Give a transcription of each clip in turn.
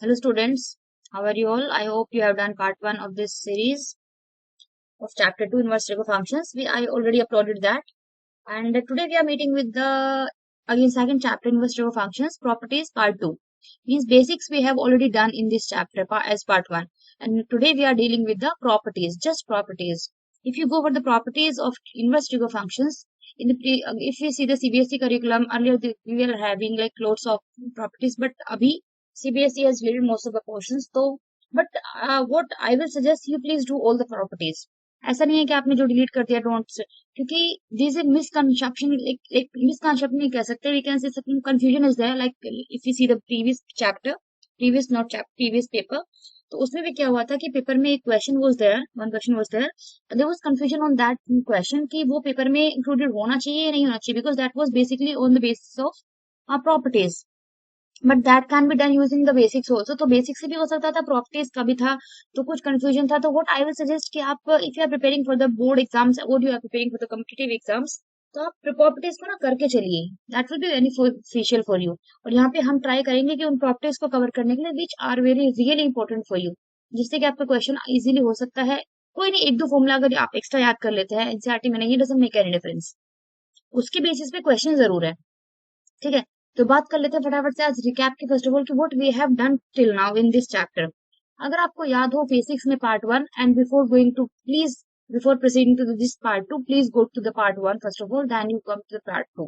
Hello students, how are you all? I hope you have done part 1 of this series of chapter 2 inverse Lego functions. I already uploaded that, and today we are meeting with the again second chapter inverse Lego functions properties part 2. These basics we have already done in this chapter as part 1, and today we are dealing with the properties, just properties. If you go over the properties of inverse Lego functions, if we see the CBSE curriculum earlier, we were having like loads of properties, but abhi CBSE has deleted most of the portions. So, but what I will suggest you please do all the properties. ऐसा नहीं है कि आपने जो delete कर दिया don't, क्योंकि this is misconception, like misconception नहीं कह सकते, we can say confusion is there, like if you see the previous chapter, previous not chapter, previous paper, तो उसमें भी क्या हुआ था कि पेपर में एक question was there, one question was there was confusion on that question कि वो पेपर में इंक्लूडेड होना चाहिए या नहीं होना चाहिए, because that was basically on the basis of properties, but that can be done using the basics also. तो बेसिक से भी हो सकता था, प्रॉपर्टीज का भी था, तो कुछ कंफ्यूजन था। तो व्हाट आई विल सजेस्ट कि आप if you are preparing for the board exams और you are preparing for the competitive exams, तो आप प्रॉपर्टीज को ना करके चलिए, that will be beneficial for you. और यहाँ पे हम ट्राई करेंगे कि उन प्रॉपर्टीज को कवर करने के लिए which are very really important for you, जिससे कि आपका क्वेश्चन इजीली हो सकता है। कोई नहीं, एक दो फॉर्मूला अगर आप एक्स्ट्रा याद कर लेते हैं एनसीईआरटी में, नहीं डजंट मेक एनी डिफरेंस, उसके बेसिस पे क्वेश्चन जरूर है, ठीक है। तो बात कर लेते हैं फटाफट से आज रिकैप की, फर्स्ट ऑफ ऑल कि what we have done till now in this chapter. अगर आपको याद हो बेसिक्स में part 1, and before going to please, before proceeding to this part 2, please go to the part 1 first of all, then you come to the part 2.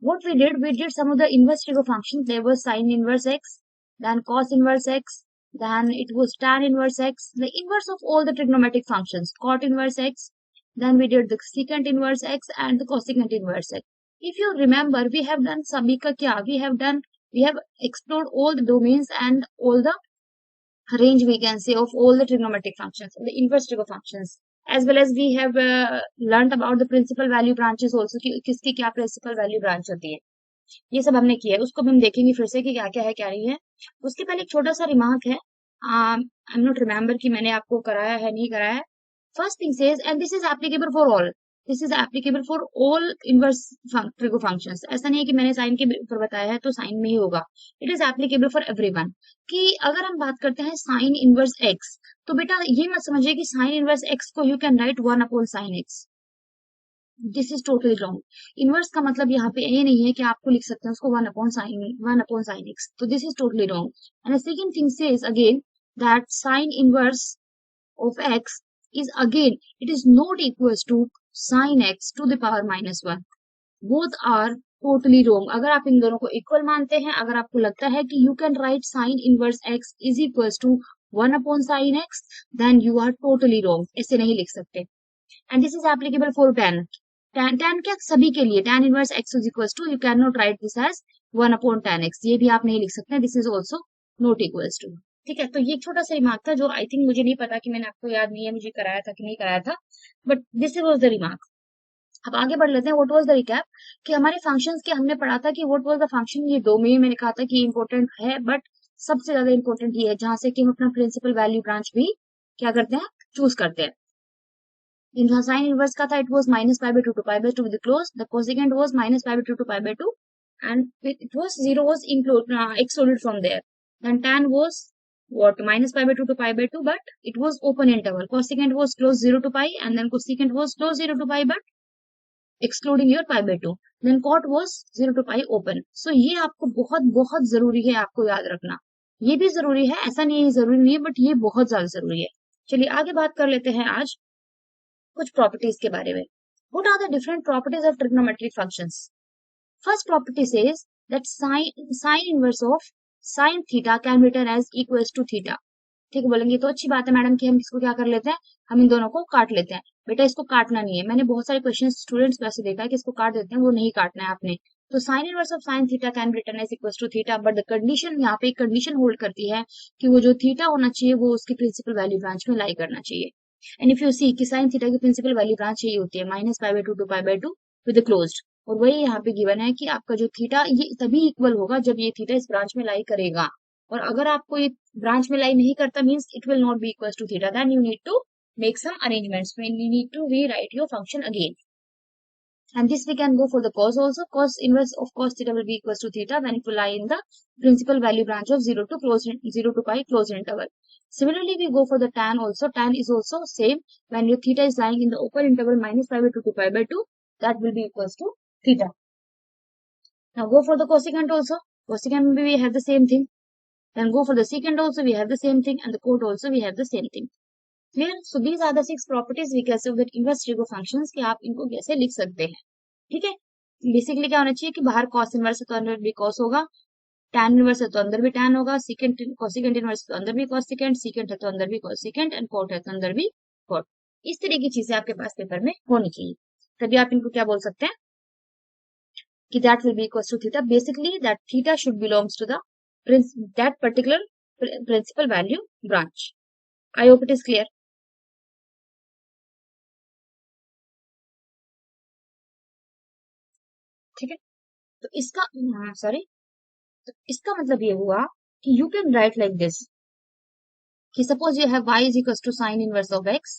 What we did some of the inverse Lego functions. There was sine inverse x, then cos inverse x, then it was tan inverse x, the inverse of all the trigonometric functions, cot inverse x, then we did the secant inverse x and the cosecant inverse x. If you remember, we have done sabhi ka kya, we have explored all the domains and all the range, we can say, of all the trigonometric functions, the inverse Lego functions, as well as we have learned about the principal value branches also, कि किसकी क्या principal value branch होती है, ये सब हमने किया है। उसको भी हम देखेंगे फिर से कि क्या क्या है क्या नहीं है। उसके पहले एक छोटा सा रिमार्क है, आई एम नॉट रिमेम्बर कि मैंने आपको कराया है नहीं कराया है। First thing says, and this is applicable for all, this is applicable for all inverse trigo functions. ऐसा नहीं है कि मैंने साइन के ऊपर बताया है तो साइन में ही होगा, it is applicable for everyone. कि अगर हम बात करते हैं साइन इनवर्स एक्स, तो बेटा ये मत समझिए कि साइन इनवर्स एक्स को you can write 1 upon sine x, this is totally wrong. Inverse का मतलब यहाँ पे ये नहीं है कि आपको लिख सकते हैं उसको 1 अपॉन साइन एक्स, तो this is totally wrong. And second thing says again that sine inverse of x is again, it is not equals to sin x to the power -1. Both are totally wrong. अगर आप इन दोनों को equal मानते हैं, अगर आपको लगता है कि you can write sin inverse x is equals to 1 upon sin x, then you are totally wrong. ऐसे नहीं लिख सकते। And this is applicable for tan. tan क्या, सभी के लिए tan inverse x is equals to, you cannot write this as 1 upon tan x, ये भी आप नहीं लिख सकते। This is also not equals to, ठीक है। तो ये एक छोटा सा रिमार्क था जो आई थिंक, मुझे नहीं पता कि मैंने आपको याद नहीं है मुझे कराया था कि नहीं कराया था, but this was the remark. अब आगे बढ़ लेते हैं, व्हाट वाज द रिकैप, कि हमारे फंक्शंस के हमने पढ़ा था कि व्हाट वाज द फंक्शन, ये दो में मैंने कहा था कि इंपॉर्टेंट है, बट सबसे ज्यादा इंपॉर्टेंट ये है जहां से कि हम अपना प्रिंसिपल वैल्यू ब्रांच भी क्या करते हैं, चूज करते हैं। In the sine inverse का था, it was minus pi by 2 to pi by 2 with the close. The cosecant was minus pi by 2 to pi by 2, and it was 0 was excluded from there. Then tan was what, minus pi by 2 to pi by 2, but it was open interval. Cosecant was close 0 to pi, and then cosecant was close 0 to pi, but excluding your pi by 2. Then cot was 0 to pi open. So ये आपको बहुत बहुत जरूरी है, आपको याद रखना। ये भी जरूरी है, ऐसा नहीं है जरूरी नहीं है, बट ये बहुत ज्यादा जरूरी है। चलिए आगे बात कर लेते हैं आज कुछ प्रॉपर्टीज के बारे में। What are the different properties of trigonometric functions? First property says that sine inverse of sin theta can be written as equals to theta. ठीक है, बोलेंगे तो अच्छी बात है मैडम कि हम इसको क्या कर लेते हैं, हम इन दोनों को काट लेते हैं। बेटा इसको काटना नहीं है, मैंने बहुत सारे क्वेश्चन स्टूडेंट्स वैसे देखा है कि इसको काट देते हैं, वो नहीं काटना है आपने। तो sine inverse of sine theta can be written as equals to theta, but the condition, यहाँ पे एक कंडीशन होल्ड करती है कि वो जो थीटा होना चाहिए वो उसकी प्रिंसिपल वैल्यू ब्रांच में लाई करना चाहिए। एंड इफ यू सी कि साइन थीटा की प्रिंसिपल वैल्यू ब्रांच यही होती है minus pi by 2 to pi by 2 with closed, और वही यहाँ पे गिवन है कि आपका जो थीटा ये तभी इक्वल होगा जब ये थीटा इस ब्रांच में लाई करेगा, और अगर आपको ये ब्रांच में लाई नहीं करता means it will not be equal to theta, then you need to make some arrangements, you need to rewrite your function again. And this we can go for the cos also. Cos inverse of cos theta will be equals to theta when it will lie in the principal value branch of 0 to pi closed interval. Similarly, we go for the tan also. Tan is also same when your theta is lying in the open interval minus pi by 2 to pi by 2. That will be equals to theta. Now go for the cosecant also. Cosecant we have the same thing. Then go for the secant also, we have the same thing, and the cot also we have the same thing. Clear? So these are the 6 properties we can say that inverse trigo functions कि आप इनको कैसे लिख सकते हैं. ठीक है. Basically क्या होना चाहिए कि बाहर cos इनवर्स है तो अंदर भी cos होगा, tan इनवर्स है तो अंदर भी tan होगा, secant cosecant इनवर्स है तो अंदर भी cosecant, secant है तो अंदर भी cosecant and cot है तो अंदर भी cot. इस तरह की चीजें आपके पास पेपर में होनी चाहिए. तभी आप इनको क्या बोल सकते हैं कि that will be equals to theta. Basically that theta should belongs to the that particular principal value branch. I hope it is clear. ठीक है. तो इसका सॉरी तो इसका मतलब ये हुआ कि you can write like this कि suppose you have y is equals to sin inverse of x.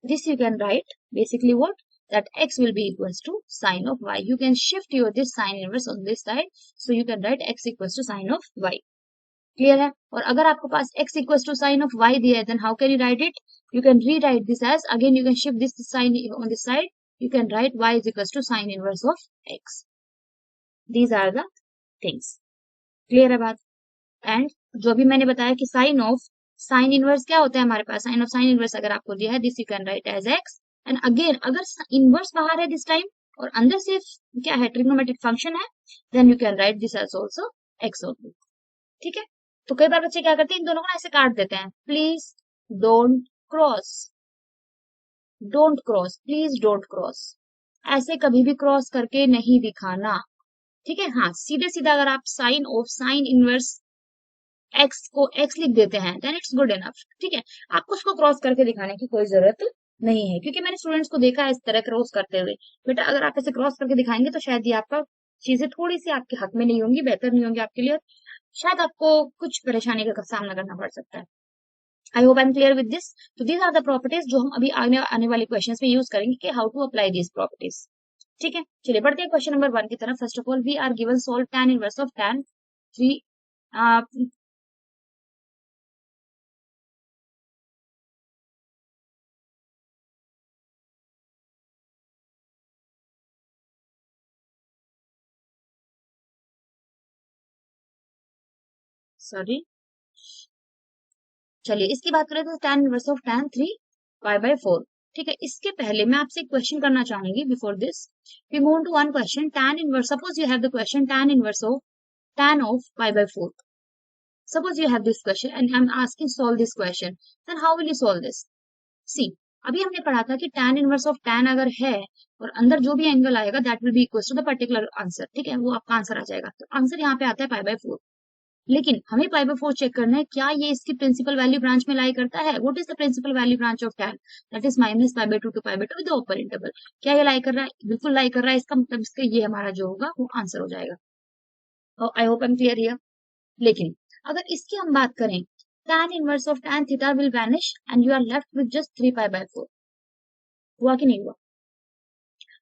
This you can write basically what that x will be equals to sin of y. You can shift your this sin inverse on this side, so you can write x equals to sin of y. Clear है. और अगर आपके पास x equals to sin of y दिया है then how can you write it? You can rewrite this as again you can shift this sign on this side. You can write y is equals to sin inverse of x. These are the things. Clear है बात. And जो भी मैंने बताया कि sine inverse क्या होता है हमारे पास, साइन ऑफ साइन इनवर्स अगर आपको दिया है this you can write as x. And again अगर इनवर्स बाहर है दिस टाइम और अंदर सिर्फ क्या है ट्रिग्नोमेट्रिक फंक्शन है then you can write this as also x only. ठीक है. तो कई बार बच्चे क्या करते हैं इन दोनों को ऐसे काट देते हैं. Please don't cross, don't cross, please don't cross. ऐसे कभी भी क्रॉस करके नहीं दिखाना. ठीक है. हाँ सीधे सीधा अगर आप sine of sine inverse x को एक्स लिख देते हैं देन इट्स गुड इनफ. ठीक है. आपको उसको क्रॉस करके दिखाने की कोई जरूरत नहीं है क्योंकि मैंने स्टूडेंट्स को देखा है इस तरह क्रॉस करते हुए. बेटा अगर आप ऐसे क्रॉस करके दिखाएंगे तो शायद ये आपका चीजें थोड़ी सी आपके हक में नहीं होंगी, बेहतर नहीं होंगी आपके लिए, शायद आपको कुछ परेशानी का सामना करना पड़ सकता है. आई hope I am clear with this. तो दीज आर द प्रॉपर्टीज जो हम अभी आने वाले क्वेश्चन में यूज करेंगे कि how to apply these properties. ठीक है. चलिए बढ़ते हैं क्वेश्चन नंबर 1 की तरफ. First of all we are given solve tan inverse of tan 3 sorry चलिए इसकी बात करें तो tan inverse of tan 3 pi by 4. ठीक है. इसके पहले मैं आपसे एक क्वेश्चन करना चाहूंगी. Before this we move to one question. tan inverse suppose you have the question tan inverse of tan of pi by 4. Suppose you have this question and I am asking solve this question then how will you solve this. See अभी हमने पढ़ा था कि tan inverse of tan अगर है और अंदर जो भी एंगल आएगा that will be equal to the particular answer. ठीक है. वो आपका आंसर आ जाएगा. तो आंसर यहाँ पे आता है पाई बाय 4. लेकिन हमें पाई बाय 4 चेक करना है क्या ये इसकी प्रिंसिपल वैल्यू ब्रांच में लाई करता है. What is the principal value branch of tan that is minus pi by 2 to pi by 2 with the upper interval. क्या ये लाई कर रहा है? बिल्कुल लाई कर रहा है. इसका मतलब इसका ये हमारा जो होगा वो आंसर हो जाएगा. I hope I am clear here. लेकिन अगर इसकी हम बात करें tan inverse of tan theta will vanish and you are left with just 3 pi by 4. हुआ कि नहीं हुआ?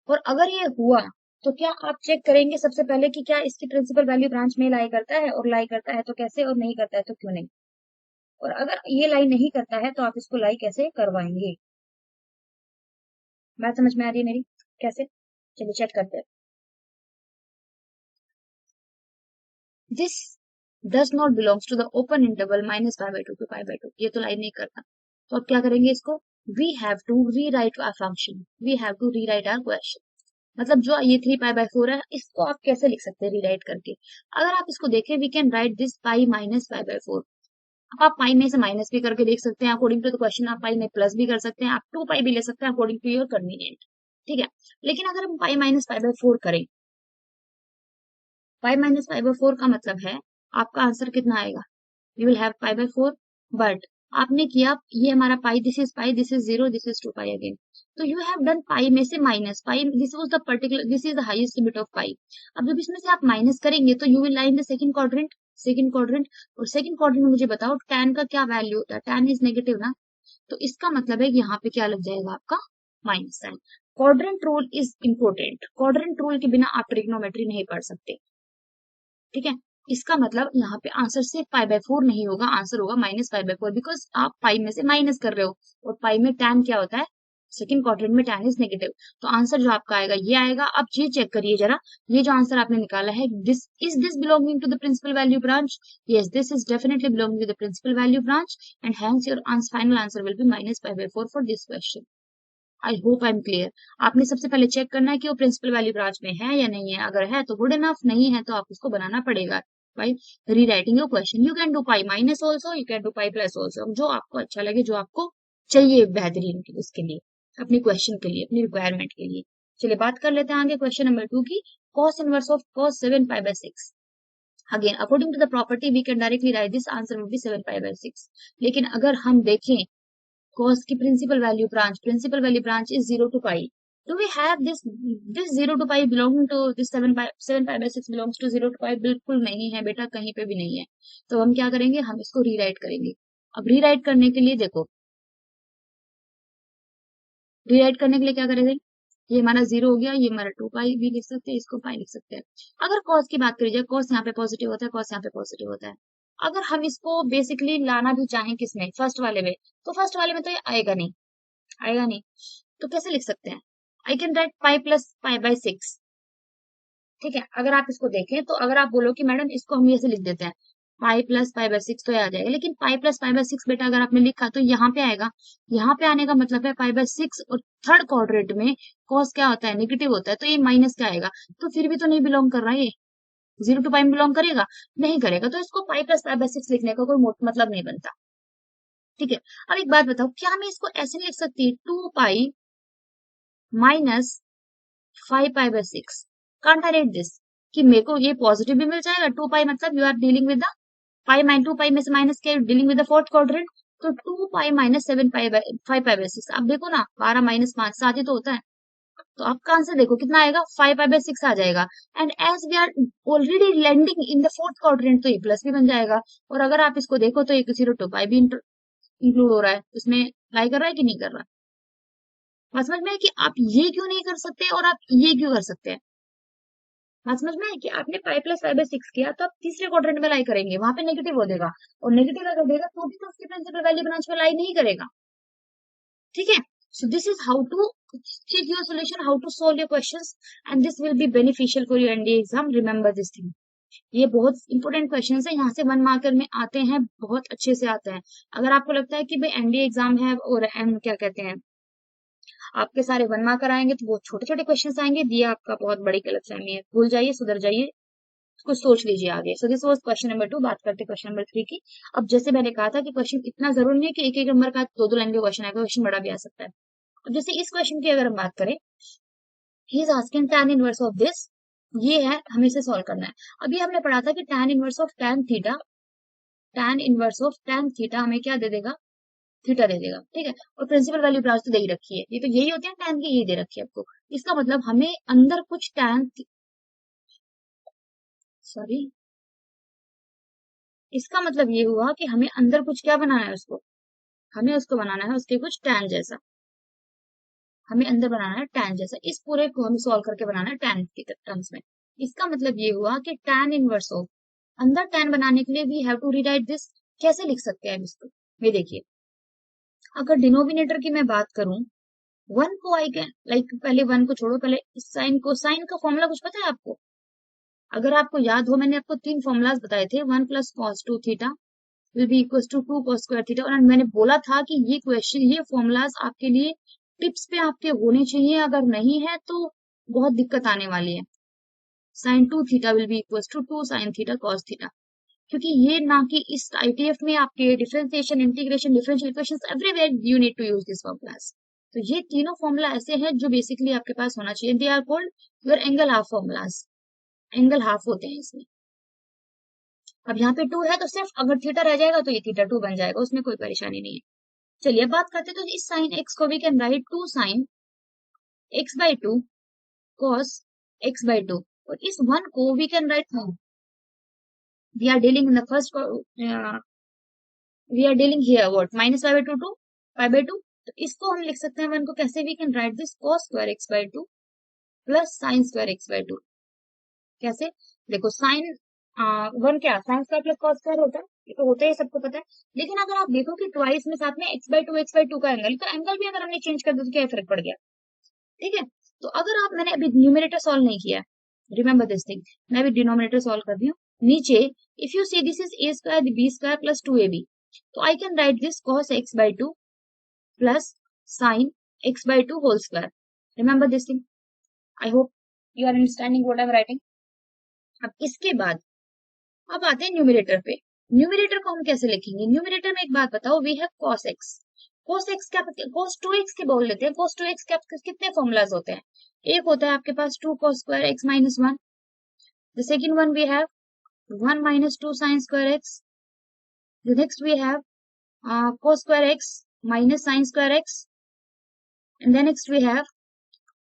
और अगर ये हुआ तो क्या आप चेक करेंगे सबसे पहले कि क्या इसकी प्रिंसिपल वैल्यू ब्रांच में लाई करता है, और लाई करता है तो कैसे, और नहीं करता है तो क्यों नहीं. और अगर ये लाई नहीं करता है तो आप इसको लाई कैसे करवाएंगे. बात समझ में आ रही है मेरी? कैसे? चलिए चेक करते हैं. This does not belongs to the open interval minus pi by 2 to pi by 2. ये तो लाई नहीं करता. तो अब क्या करेंगे इसको? We have to rewrite our function, we have to rewrite our question. मतलब जो ये 3 पाई बाय 4 है इसको आप कैसे लिख सकते हैं रीराइट करके. अगर आप इसको देखें we can write this pi minus pi by 4. अब आप पाई में से माइनस भी करके देख सकते हैं अकॉर्डिंग टू द क्वेश्चन. आप पाई में प्लस भी कर सकते हैं, आप 2 पाई भी ले सकते हैं अकॉर्डिंग टू योर कन्वीनियंट. ठीक है. लेकिन अगर हम पाई माइनस पाई बाय 4 करें, पाई माइनस पाई बाय 4 का मतलब है आपका आंसर कितना आएगा? You will have pi by 4. But आपने किया ये हमारा pi, this is pi, this is 0, this is 2 pi again. तो यू हैव डन पाई में से minus pi. This was the particular, this is the highest limit of pi. अब जब इसमें से आप माइनस करेंगे तो you will lie in the second quadrant. Second quadrant. और सेकंड क्वाड्रेंट में मुझे बताओ tan का क्या वैल्यू होता है. tan इज नेगेटिव ना. तो इसका मतलब है कि यहाँ पे क्या लग जाएगा आपका minus sine. Quadrant rule is important. Quadrant rule के बिना आप ट्रिग्नोमेट्री नहीं पढ़ सकते, ठीक है। इसका मतलब यहाँ पे आंसर सिर्फ π/4 नहीं होगा, आंसर होगा -π/4, बिकॉज आप पाई में से माइनस कर रहे हो, और पाई में tan क्या होता है, सेकंड क्वाड्रेंट में tan इज नेगेटिव। तो आंसर जो आपका आएगा ये आएगा। अब ये चेक करिए जरा, ये जो आंसर आपने निकाला है, this belonging to the principal value branch? Yes, this is definitely belonging to the principal value branch, and hence your final answer will be -π/4 for this question. I hope I am clear. आपने सबसे पहले check करना है कि वो principal value branch में है या नहीं है। अगर है तो गुड इनफ, नहीं है तो आप उसको बनाना पड़ेगा by rewriting your question. You can do pi minus also, you can do pi plus also, जो आपको अच्छा लगे, जो आपको चाहिए बेहतरीन उसके लिए, अपनी क्वेश्चन के लिए, अपनी रिक्वायरमेंट के लिए। चलिए बात कर लेते हैं आगे क्वेश्चन नंबर 2 की। cos inverse of cos 7π/6। Again according to the property we can directly write this answer will be 7π/6। लेकिन अगर हम देखें cos की principal value branch is 0 to pi. Do we have this 0 to pi belonging to this 7π/6 belongs to 0 to pi? बिल्कुल नहीं है बेटा, कहीं पे भी नहीं है। तो हम क्या करेंगे, हम इसको रीराइट करेंगे। अब रीराइट करने के लिए देखो, रीराइट करने के लिए क्या करेंगे, ये हमारा 0 हो गया, ये हमारा 2 पाई भी लिख सकते हैं, इसको पाई लिख सकते हैं। अगर cos की बात करी जाए, cos यहाँ पे पॉजिटिव होता है, cos यहाँ पे पॉजिटिव होता है। अगर हम इसको बेसिकली लाना भी चाहें किसमें, फर्स्ट वाले में, तो फर्स्ट वाले में तो ये आएगा नहीं, आएगा नहीं। तो कैसे लिख सकते हैं, I can write pi plus π/6, ठीक है। अगर आप इसको देखें तो अगर आप बोलो कि मैडम इसको हम ऐसे लिख देते हैं, पाई प्लस π/6 तो ये आ जाएगा, लेकिन पाई प्लस π/6 बेटा अगर आपने लिखा तो यहाँ पे आएगा। यहाँ पे आने का मतलब है π/6, और थर्ड क्वाड्रेंट में कॉस क्या होता है, नेगेटिव होता है, तो ये माइनस क्या आएगा, तो फिर भी तो नहीं बिलोंग कर रहा है, ये 0 to पाई में बिलोंग करेगा, नहीं करेगा। तो इसको पाई प्लस π/6 लिखने का कोई मतलब नहीं बनता, ठीक है। अब एक बात बताओ, क्या मैं इसको ऐसे लिख सकती है, 2 pi minus 5π/6? Can't I write this, कि मेरे को ये पॉजिटिव भी मिल जाएगा, 2 पाई मतलब you are dealing with the pi, 2 pi में से माइनस के dealing with the fourth quadrant, तो 2 पाई माइनस 5π/6। अब देखो ना, 12 माइनस 5 7 ही तो होता है। तो आपका आंसर देखो कितना आएगा, 5π/6 आ जाएगा। And as we are already landing in the fourth quadrant, तो ये प्लस भी बन जाएगा। और अगर आप इसको देखो तो एक 0 2 पाई भी इंक्लूड हो रहा है, उसमें लाई कर रहा है कि नहीं कर रहा। बात समझ में है कि आप ये क्यों नहीं कर सकते और आप ये क्यों कर सकते हैं। बात समझ में है कि आपने पाई प्लस π/6 किया, तो आप तीसरे क्वाड्रेंट में लाई करेंगे, वहां पे नेगेटिव हो देगा, और नेगेटिव अगर देगा तो भी तो उसके प्रिंसिपल वैल्यू ब्रांच में लाई नहीं करेगा, ठीक है। So this is how to check your solution, how to solve your questions, and this will be beneficial for your NDA exam. Remember this thing. ये बहुत इंपॉर्टेंट क्वेश्चन है, यहाँ से 1 मार्कर में आते हैं, बहुत अच्छे से आते हैं। अगर आपको लगता है कि भाई एनडीए एग्जाम है और क्या कहते हैं, आपके सारे 1 मार्कर आएंगे, तो बहुत छोटे छोटे क्वेश्चन आएंगे, दिया आपका बहुत बड़ी गलतफहमी है, भूल जाइए, सुधर जाइए, कुछ सोच लीजिए आगे। So this was question number 2। बात करते क्वेश्चन नंबर 3 की। अब जैसे मैंने कहा था कि क्वेश्चन इतना जरूरी नहीं है कि एक एक नंबर का 2 लाइन का क्वेश्चन आएगा, क्वेश्चन बड़ा भी आ सकता है। अब जैसे इस क्वेश्चन की अगर हम बात करें, he is asking tan inverse of this, ये है, हमें इसे सॉल्व करना है। अभी हमने पढ़ा था कि tan inverse of tan theta, tan inverse of tan theta हमें क्या दे देगा, थीटा दे देगा, ठीक है। और प्रिंसिपल वैल्यू ब्रांच तो दे ही रखी है, ये तो यही होती है tan की, ये दे रखी है आपको। इसका मतलब हमें अंदर कुछ tan, सॉरी, इसका मतलब ये हुआ कि हमें अंदर कुछ क्या बनाना है, उसको हमें उसको बनाना है उसके कुछ tan जैसा, हमें अंदर बनाना है tan जैसा। इस पूरे को हमें सॉल्व करके बनाना है tan की टर्म्स में। इसका मतलब ये हुआ कि tan इनवर्स ऑफ, अंदर tan बनाने के लिए we have to rewrite this. कैसे लिख सकते हैं इसको, ये देखिए, अगर डिनोमिनेटर की मैं बात करूं, 1 को आई कैन लाइक, पहले 1 को छोड़ो, पहले साइन को, साइन का फॉर्मूला कुछ पता है आपको, अगर आपको याद हो, मैंने आपको 3 फॉर्मूलाज बताए थे, 1 + cos 2 theta will be equal to 2 cos square theta. और मैंने बोला था कि ये क्वेश्चन, ये फॉर्मूलाज आपके लिए टिप्स पे आपके होने चाहिए, अगर नहीं है तो बहुत दिक्कत आने वाली है। sin 2 theta will be equal to 2 sin theta cos theta, क्योंकि ये ना कि इस आईटीएफ में आपके differentiation, integration, differential equations, everywhere you need to use this formulas. तो ये तीनों फॉर्मूला ऐसे हैं जो बेसिकली आपके पास होना चाहिए। They are called your angle half formulas, angle half होते हैं इसमें। अब यहाँ पे 2 है, तो सिर्फ अगर थीटा रह जाएगा तो ये थीटा 2 बन जाएगा, उसमें कोई परेशानी नहीं है। चलिए अब बात करते हैं, तो इस साइन x को we can write 2 sin x/2 cos x/2, और इस 1 को we can write, we are dealing in the first, we are dealing here what, -π/2 to π/2, तो इसको हम लिख सकते हैं वन को कैसे, we can write this cos square x by 2 plus sine square x by 2। कैसे, देखो साइन वन क्या sine square plus cos square होता है, ये तो होता है, सबको पता है। लेकिन अगर आप देखो कि ट्वाइस में साथ में x बाई टू का एंगल, तो एंगल भी अगर हमने चेंज कर दिया तो क्या फर्क पड़ गया, ठीक है। तो अगर आप, मैंने अभी न्यूमरेटर सॉल्व नहीं किया, रिमेंबर दिस थिंग, मैं अभी डिनोमिनेटर सॉल्व कर रही हूँ। नीचे if you see this is a square b square plus 2ab, तो I can write this cos x by 2 plus sine x by 2 whole square. Remember this thing, I hope you are understanding what I am writing. अब इसके बाद अब आते हैं numerator पे। Numerator को हम कैसे लिखेंगे, न्यूमरेटर में एक बात बताओ, we have cos x, cos x क्या, cos 2x के बोल लेते हैं। cos 2x क्या, कितने फॉर्मूलाज होते हैं, एक होता है आपके पास 2 cos square x minus 1, the second one we have 1 minus 2 sin square x, the next we have cos square x minus sin square x, and then next we have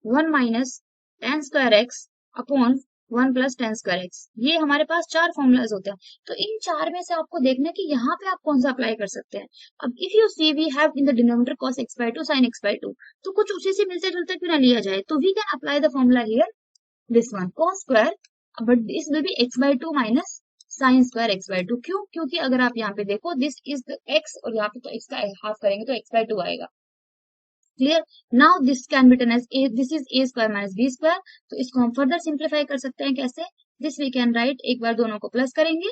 1 minus tan square x upon 1 plus tan square x। ये हमारे पास चार formulas होते हैं। तो इन चार में से आपको देखना है कि यहाँ पे आप कौन सा अप्लाई कर सकते हैं। अब if you see we have in the denominator cos x by 2 sin x by 2, तो कुछ उसी से मिलते जुलते क्यों ना लिया जाए, तो we can apply the formula here, this one cos square, but this will be x by 2 minus sine square x by 2। क्यों, क्योंकि अगर आप यहाँ पे देखो दिस इज द x और यहाँ पे तो x का हाफ करेंगे तो x बाई 2 आएगा। Clear, now this can be written as a, this is a square minus b square. तो इसको हम फर्दर सिंप्लीफाई कर सकते हैं कैसे, दिस वी कैन राइट, एक बार दोनों को प्लस करेंगे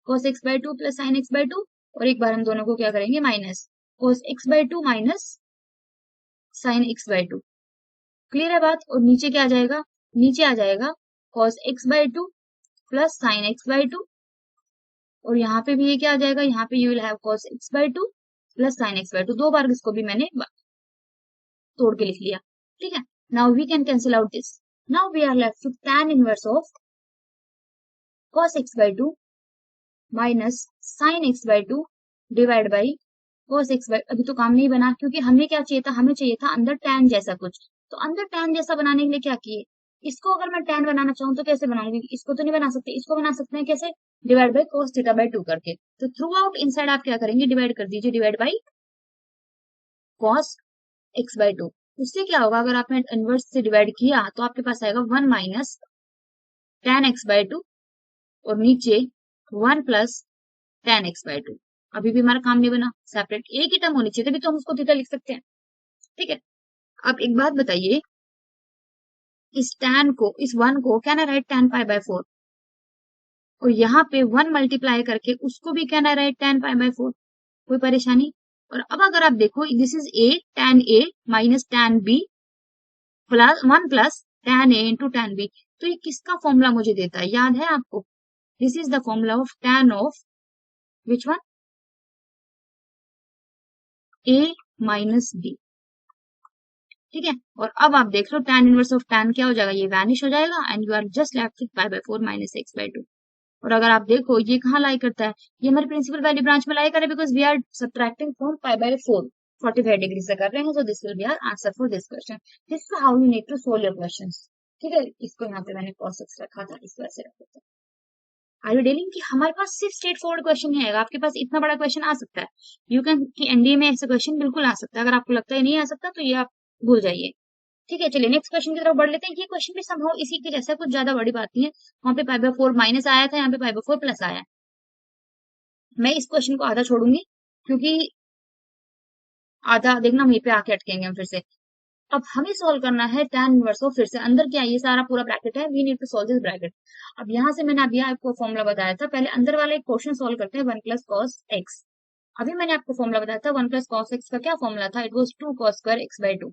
cos x by 2 plus sine x by 2, और एक बार हम दोनों को क्या करेंगे minus cos x by 2 minus sine x by 2। Clear है बात, और नीचे क्या आ जाएगा, नीचे आ जाएगा cos x by 2 plus sine x by 2, और यहाँ पे भी ये क्या आ जाएगा, यहाँ पे you will have cos x by 2 plus sine x by 2। दो बार इसको भी मैंने तोड़ के लिख लिया, ठीक है। Now we can cancel out this, now we are left with tan inverse of cos x by 2 minus sin x by 2 divide by cos x by, अभी तो काम नहीं बना क्योंकि हमें क्या चाहिए था, हमें चाहिए था अंदर tan जैसा कुछ। तो अंदर tan जैसा बनाने के लिए क्या किए, इसको अगर मैं tan बनाना चाहूँ तो कैसे बनाऊंगी, इसको तो नहीं बना सकते, इसको बना सकते हैं कैसे, divide by cos theta by 2 करके। तो थ्रू आउट इनसाइड आप क्या करेंगे, डिवाइड कर दीजिए, divide by cos x by 2। उससे क्या होगा, अगर आपने इनवर्स से डिवाइड किया तो आपके पास आएगा 1 माइनस tan x बाई 2, और नीचे 1 प्लस tan x बाई 2। अभी भी हमारा काम नहीं बना, सेपरेट एक ही टर्म होनी चाहिए तभी तो हम उसको थीटा लिख सकते हैं, ठीक है। अब एक बात बताइए, इस tan को, इस 1 को can I right tan pi by 4, और यहाँ पे 1 मल्टीप्लाई करके उसको भी can I right tan pi by 4, कोई परेशानी। और अब अगर आप देखो this is a minus tan b plus 1 plus tan a into tan b, तो ये किसका फॉर्मूला मुझे देता है, याद है आपको, this is the formula of tan of which one, a minus b, ठीक है। और अब आप देख लो tan इनवर्स ऑफ tan क्या हो जाएगा, ये वैनिश हो जाएगा, and you are just left with pi by 4 minus x by 2। और अगर आप देखो ये कहाँ लाई करता है, ये हमारे प्रिंसिपल वैल्यू ब्रांच में लाई कर रहा है, because we are subtracting from pi by 4 45 degree से कर रहे हैं, so this will be our answer for this question. This is how you need to solve your questions, ठीक है। इसको यहाँ पे मैंने cos x रखा था, इस वजह से रखा था। आर यू डीलिंग कि हमारे पास सिर्फ स्ट्रेट फॉरवर्ड क्वेश्चन नहीं आएगा, आपके पास इतना बड़ा क्वेश्चन आ सकता है, यू कैन कि एनडीए में ऐसा क्वेश्चन बिल्कुल आ सकता है। अगर आपको लगता है नहीं आ सकता तो ये आप भूल जाइए, ठीक है। चलिए नेक्स्ट क्वेश्चन की तरफ बढ़ लेते हैं। ये क्वेश्चन भी संभव इसी के जैसा, कुछ ज्यादा बड़ी बात नहीं है। वहां पे पाई बाई 4 माइनस आया था, यहाँ पे पाई बाई 4 प्लस आया है। मैं इस क्वेश्चन को आधा छोड़ूंगी क्योंकि आधा देखना वहीं पे आके अटकेंगे हम फिर से। अब हमें सॉल्व करना है tan इनवर्स ऑफ, फिर से अंदर क्या है, ये सारा पूरा ब्रैकेट है, we need to solve this bracket. अब यहाँ से मैंने अभी आपको फॉर्मूला बताया था, पहले अंदर वाला एक क्वेश्चन सॉल्व करते हैं, 1 प्लस कॉस एक्स। अभी मैंने आपको फॉर्मूला बताया था 1 प्लस कॉस एक्स का क्या फॉर्मूला था, it was 2 cos square x by 2,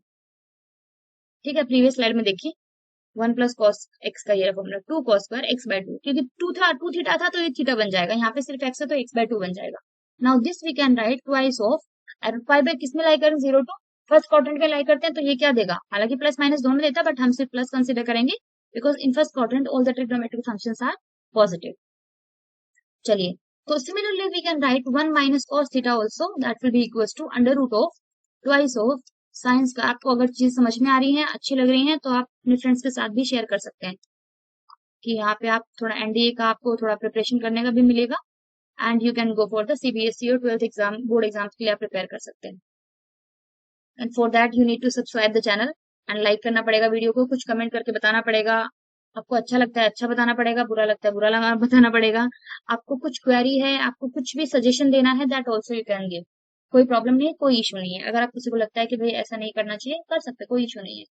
ठीक है। प्रीवियस स्लाइड में देखिए 1 प्लस कॉस एक्स का ये formula 2 cos square x by 2, क्योंकि 2 था, 2 थीटा था तो ये थीटा बन जाएगा, यहाँ पे सिर्फ एक्स है तो एक्स बाई 2 बन जाएगा। Now this we can write twice of, pi by किस में लाई करें, 0 टू फर्स्ट क्वाड्रेंट में लाई करते हैं, तो ये क्या देगा, हालांकि प्लस माइनस दोनों देता है बट हम सिर्फ प्लस कंसिडर करेंगे because in first quadrant all the trigonometric functions are positive. चलिए, तो similarly we can write 1 minus cos theta also, that will be equals to under root of twice of sines का। आपको अगर चीज समझ में आ रही है, अच्छी लग रही है, तो आप अपने फ्रेंड्स के साथ भी शेयर कर सकते हैं कि यहाँ पे आप थोड़ा एनडीए का आपको थोड़ा प्रिपरेशन करने का भी मिलेगा, and you can go for the CBSE और 12th एग्जाम बोर्ड एग्जाम्स के लिए आप प्रिपेयर कर सकते हैं। And for that you need to subscribe the channel and like करना पड़ेगा वीडियो को, कुछ कमेंट करके बताना पड़ेगा। आपको अच्छा लगता है अच्छा बताना पड़ेगा, बुरा लगता है बुरा लगा बताना पड़ेगा। आपको कुछ क्वेरी है, आपको कुछ भी सजेशन देना है, that also you can give. कोई प्रॉब्लम नहीं है, कोई इशू नहीं है। अगर आप किसी को लगता है कि भाई ऐसा नहीं करना चाहिए, कर सकते, कोई इशू नहीं है।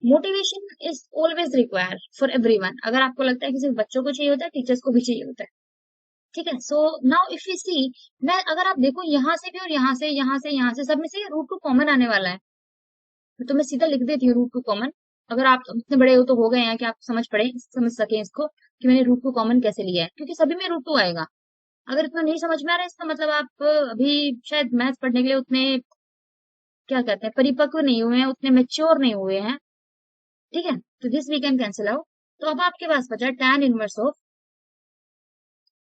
Motivation is always required for everyone. अगर आपको लगता है कि सिर्फ बच्चों को चाहिए होता है, टीचर्स को भी चाहिए होता है। ठीक है, सो नाउ इफ यू सी, मैं अगर आप देखो यहाँ से भी और यहाँ से यहाँ से यहाँ से सब में से रूट टू कॉमन आने वाला है, तो मैं सीधा लिख देती हूँ रूट टू कॉमन। अगर आप इतने बड़े हो तो हो गए हैं कि आप समझ सके इसको कि मैंने रूट टू कॉमन कैसे लिया है, क्योंकि सभी में रूट टू आएगा। अगर इतना नहीं समझ में आ रहा है, इसका मतलब आप अभी शायद मैथ्स पढ़ने के लिए उतने क्या कहते हैं परिपक्व नहीं हुए हैं, उतने मेच्योर नहीं हुए हैं। ठीक है, तो this we can cancel out. तो अब आपके पास बचा tan inverse of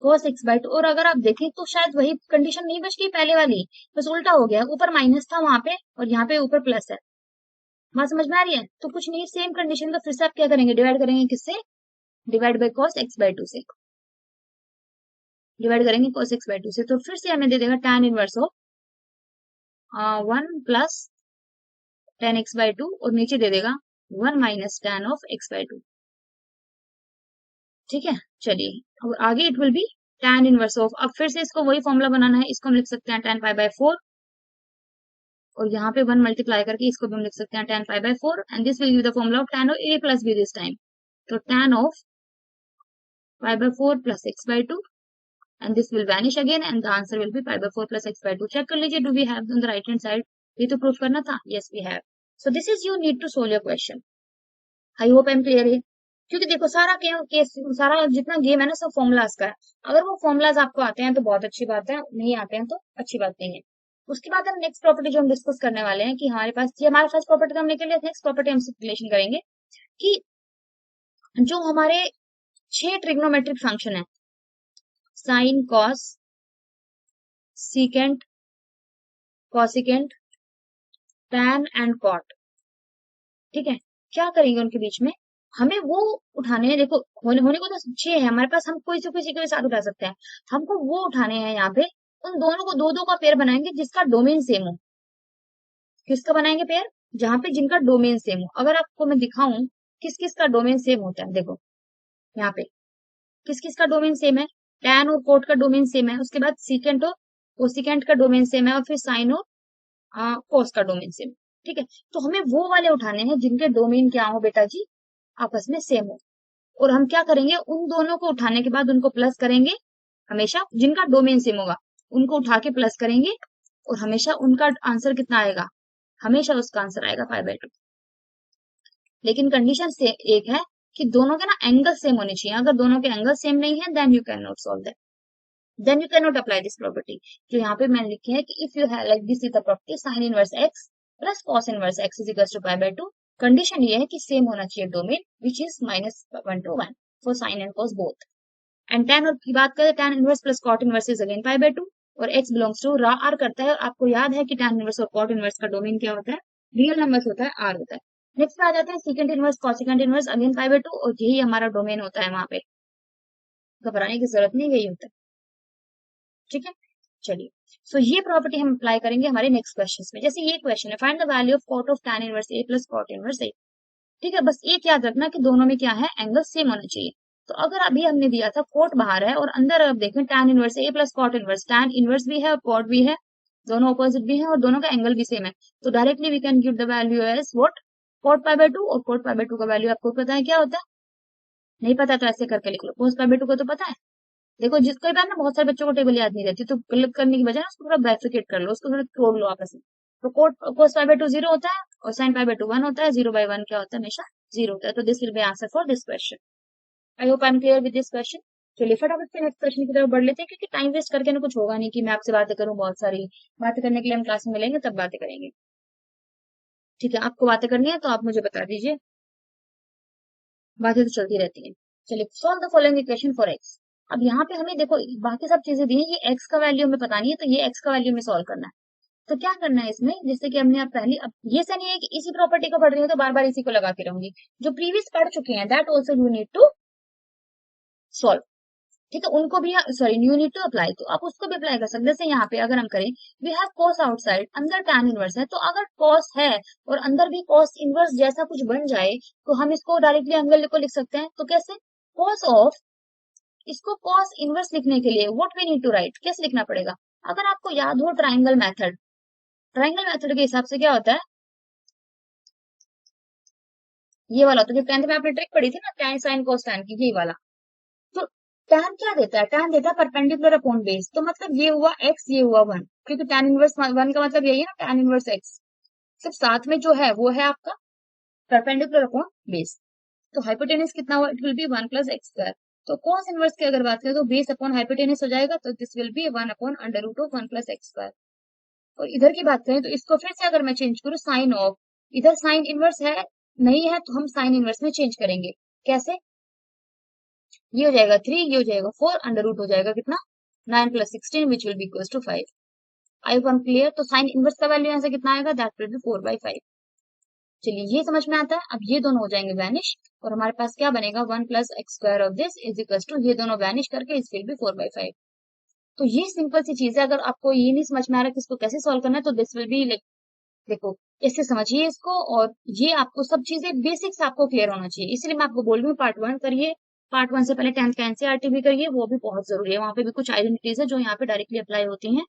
cos x by 2। और अगर आप देखें तो शायद वही कंडीशन नहीं बच गई पहले वाली, बस उल्टा हो गया, ऊपर माइनस था वहां पे और यहाँ पे ऊपर प्लस है। बात समझ में आ रही है? तो कुछ नहीं, सेम कंडीशन का फिर से आप क्या करेंगे, डिवाइड करेंगे किससे, divide by cos x by 2 से, डिवाइड करेंगे cos x बाई 2 से। तो फिर से हमें दे देगा tan inverse of 1 plus tan x by 2 और नीचे दे देगा 1 minus tan of x by 2। ठीक है, चलिए अब आगे it will be tan inverse of, अब फिर से इसको वही फॉर्मूला बनाना है, इसको हम लिख सकते हैं tan पाई बाई 4 और यहाँ पे 1 मल्टीप्लाई करके इसको भी हम लिख सकते हैं tan pi by 4 and this will give the formula of tan of a plus b this time. तो tan of pi by 4 plus x by 2 and this will vanish again and the answer will be pi by 4 plus x by 2। Check कर लीजिए, do we have on the right hand side? ये तो proof करना था, yes we have। so this is you need to solve your question। I hope I'm clear है, क्योंकि देखो सारा केस सारा जितना गेम है ना सब फॉर्मूलाज का है। अगर वो फॉर्मूलाज आपको आते हैं तो बहुत अच्छी बात है, नहीं आते हैं तो अच्छी बात नहीं है। उसके बाद हम नेक्स्ट प्रॉपर्टी जो हम डिस्कस करने वाले हैं कि हमारे पास ये हमारे फर्स्ट प्रॉपर्टी हमने के लिए, नेक्स्ट प्रॉपर्टी हम रिलेशन करेंगे कि जो हमारे 6 ट्रिग्नोमेट्रिक फंक्शन है, sine cos secant cosecant tan and cot, ठीक है, क्या करेंगे उनके बीच में, हमें वो उठाने हैं। देखो होने को तो 6 है हमारे पास, हम कोई से किसी के भी साथ उठा सकते हैं, हमको वो उठाने हैं यहाँ पे। उन दोनों को दो दो का पेयर बनाएंगे जिसका डोमेन सेम हो। किसका बनाएंगे पेयर, जहाँ पे जिनका डोमेन सेम हो। अगर आपको मैं दिखाऊं किस किस का डोमेन सेम होता है, देखो यहाँ पे किस किस का डोमेन सेम है, टैन और कोट का डोमेन सेम है, उसके बाद सीकेंट और कोसिकेंट का डोमेन सेम है, और फिर साइन और कोस का डोमेन सेम। ठीक है, तो हमें वो वाले उठाने हैं जिनके डोमेन क्या हो बेटा जी, आपस में सेम हो। और हम क्या करेंगे, उन दोनों को उठाने के बाद उनको प्लस करेंगे, हमेशा जिनका डोमेन सेम होगा उनको उठा के प्लस करेंगे, और हमेशा उनका आंसर कितना आएगा, हमेशा उसका आंसर आएगा पाई बाई 2। लेकिन कंडीशन से एक है कि दोनों के ना एंगल सेम होने चाहिए। अगर दोनों के एंगल सेम नहीं है then you can not solve that, then you can not apply this property. जो यहाँ पे मैंने लिखी है कि if you have like this is the property sine inverse x plus cos inverse x is equals to pi by 2। Condition ये है कि सेम होना चाहिए domain which is -1 to 1 for sine and cos both. And tan की बात करें, tan inverse plus cot inverse is again pi by 2 और x belongs to r करता है। और आपको याद है कि tan इनवर्स और कॉट इनवर्स का डोमेन क्या होता है, रियल नंबर्स होता है, r होता है। नेक्स्ट पे आ जाते हैं secant inverse cosecant inverse again pi by 2 और यही हमारा डोमेन होता है, वहां पे घबराने की जरूरत नहीं, यही होता है। ठीक है, चलिए सो ये प्रॉपर्टी हम अप्लाई करेंगे हमारे नेक्स्ट क्वेश्चन में। जैसे ये क्वेश्चन है, find the value of cot of tan inverse a plus cot inverse a। ठीक है, बस एक याद रखना कि दोनों में क्या है, एंगल सेम होना चाहिए। तो अगर अभी हमने दिया था कोट बाहर है और अंदर अब देखें tan inverse a plus cot inverse, tan inverse भी है और कॉट भी है, दोनों ऑपोजिट भी है और दोनों का एंगल भी सेम है। तो directly we can give the value as what, cot pi by 2। और कॉट पाई बाई 2 का वैल्यू आपको पता है क्या होता है, नहीं पता तो ऐसे करके लिख लो, कोस पाई बाई 2 को तो पता है। देखो जिस कई बार ना बहुत सारे बच्चों को टेबल याद नहीं रहती, तो गलत करने की बजाय उसको थोड़ा बैफ्रिकेट कर लो, उसको थोड़ा तोड़ लो आपस में। तो कोस पाई बाई 2 0 होता है और साइन पाई बाई 2 1 होता है, 0 बाई 1 क्या होता है, हमेशा 0 होता है। तो this will B answer for this question. I hope I am clear with this question. चलिए फटाफट से नेक्स्ट क्वेश्चन की तरफ बढ़ लेते हैं, क्योंकि टाइम वेस्ट करके ना कुछ होगा नहीं कि मैं आपसे बातें करूं, बहुत सारी बातें करने के लिए हम क्लास में मिलेंगे तब बातें करेंगे। ठीक है, आपको बातें करनी है तो आप मुझे बता दीजिए, बातें तो चलती रहती हैं। चलिए solve the following equation for x. अब यहाँ पे हमें देखो बाकी सब चीजें दी हैं, ये एक्स का वैल्यू हमें पता नहीं है, तो ये एक्स का वैल्यू में सॉल्व करना है। तो क्या करना है इसमें, जैसे कि हमने अब पहले, अब ये से नहीं है कि इसी प्रॉपर्टी को पढ़ रही हूँ तो बार बार इसी को लगा के रहूंगी, जो प्रीवियस पढ़ चुके हैं that also you need to solve. ठीक है, उनको भी sorry you need to apply, तो आप उसको भी अप्लाई कर सकते हैं। जैसे यहाँ पे अगर हम करें वी हैव कॉस आउटसाइड, अंदर टैन इनवर्स है, तो अगर कॉस है और अंदर भी कॉस इनवर्स जैसा कुछ बन जाए तो हम इसको डायरेक्टली एंगल को लिख सकते हैं। तो कैसे, कॉस ऑफ, इसको कॉस इनवर्स लिखने के लिए what we need to write, कैसे लिखना पड़ेगा? अगर आपको याद हो ट्राइंगल मेथड, ट्राइंगल मेथड के हिसाब से क्या होता है, ये वाला तो जो 10th में आपने ट्रिक पढ़ी थी ना, tan sin cos tan की, ये वाला। तो tan क्या देता है, tan देता है परपेंडिकुलर अपॉन बेस, तो मतलब ये हुआ x, ये हुआ 1, क्योंकि tan इनवर्स 1 का मतलब यही है ना, tan इनवर्स x। सिर्फ साथ में जो है वो है आपका परपेंडिकुलर अपॉन बेस। तो हाइपोटेनस कितना हुआ, it will be 1 plus x square. तो cos इनवर्स की अगर बात करें तो बेस अपॉन हाइपोटेनस हो जाएगा, तो this will be 1 upon under root of 1 plus x square. और इधर की बात करें तो इसको फिर से अगर मैं चेंज करूँ साइन ऑफ, इधर साइन इनवर्स है नहीं है तो हम साइन इनवर्स में चेंज करेंगे। कैसे, ये हो जाएगा 3, ये हो जाएगा 4, अंडर रूट हो जाएगा कितना 9 plus 16 which will be equals to 5। I one clear? तो साइन इनवर्स का वैल्यू यहाँ से कितना आएगा, दैट विल बी 4/5। चलिए ये समझ में आता है। अब ये दोनों हो जाएंगे वैनिश और हमारे पास क्या बनेगा, 1 plus x square of this is equals to, ये दोनों वैनिश करके इस विल बी 4/5। तो ये सिंपल सी चीज है। अगर आपको ये नहीं समझ में आ रहा कि इसको कैसे सॉल्व करना है तो दिस विल बी लाइक, देखो इससे समझिए इसको, और ये आपको सब चीजें बेसिक्स आपको क्लियर होना चाहिए। इसलिए मैं आपको बोल रही हूँ पार्ट 1 करिए, पार्ट 1 से पहले 10th का एनसीईआरटी भी करिए, वो भी बहुत जरूरी है। वहां पे भी कुछ आइडेंटिटीज है जो यहाँ पे डायरेक्टली अप्लाई होती हैं,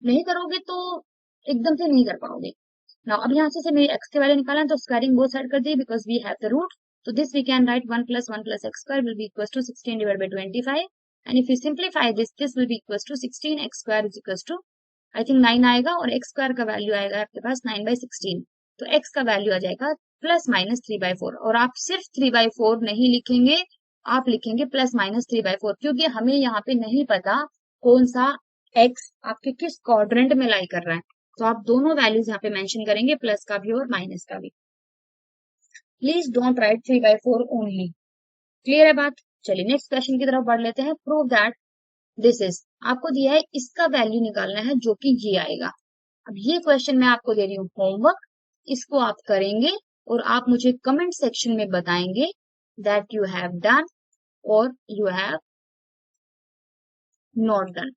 नहीं करोगे तो एकदम से नहीं कर पाओगे ना। अब यहाँ से मेरी एक्स के वैल्यू निकालना है तो स्क्वायरिंग बोथ साइड कर दी because we have the root. तो this we can write 1 plus x square will be equal to 16 divide by 25, and if you simplify this will be equal to 16 x square is equal to, I think 9 आएगा, और x square का value आएगा आपके पास 9/16। तो x का value आ जाएगा plus minus 3/4, और आप सिर्फ 3/4 नहीं लिखेंगे, आप लिखेंगे प्लस माइनस 3/4, क्योंकि हमें यहाँ पे नहीं पता कौन सा एक्स आपके किस क्वाड्रेंट में लाई कर रहा है। तो आप दोनों वैल्यूज यहाँ पे मेंशन करेंगे, प्लस का भी और माइनस का भी। Please don't write 3/4 only. Clear है बात? चलिए नेक्स्ट क्वेश्चन की तरफ बढ़ लेते हैं। प्रूव दैट दिस इज, आपको दिया है इसका वैल्यू निकालना है जो कि ये आएगा। अब ये क्वेश्चन मैं आपको दे रही हूँ होमवर्क, इसको आप करेंगे और आप मुझे कमेंट सेक्शन में बताएंगे दैट यू हैव डन और यू हैव नॉट डन।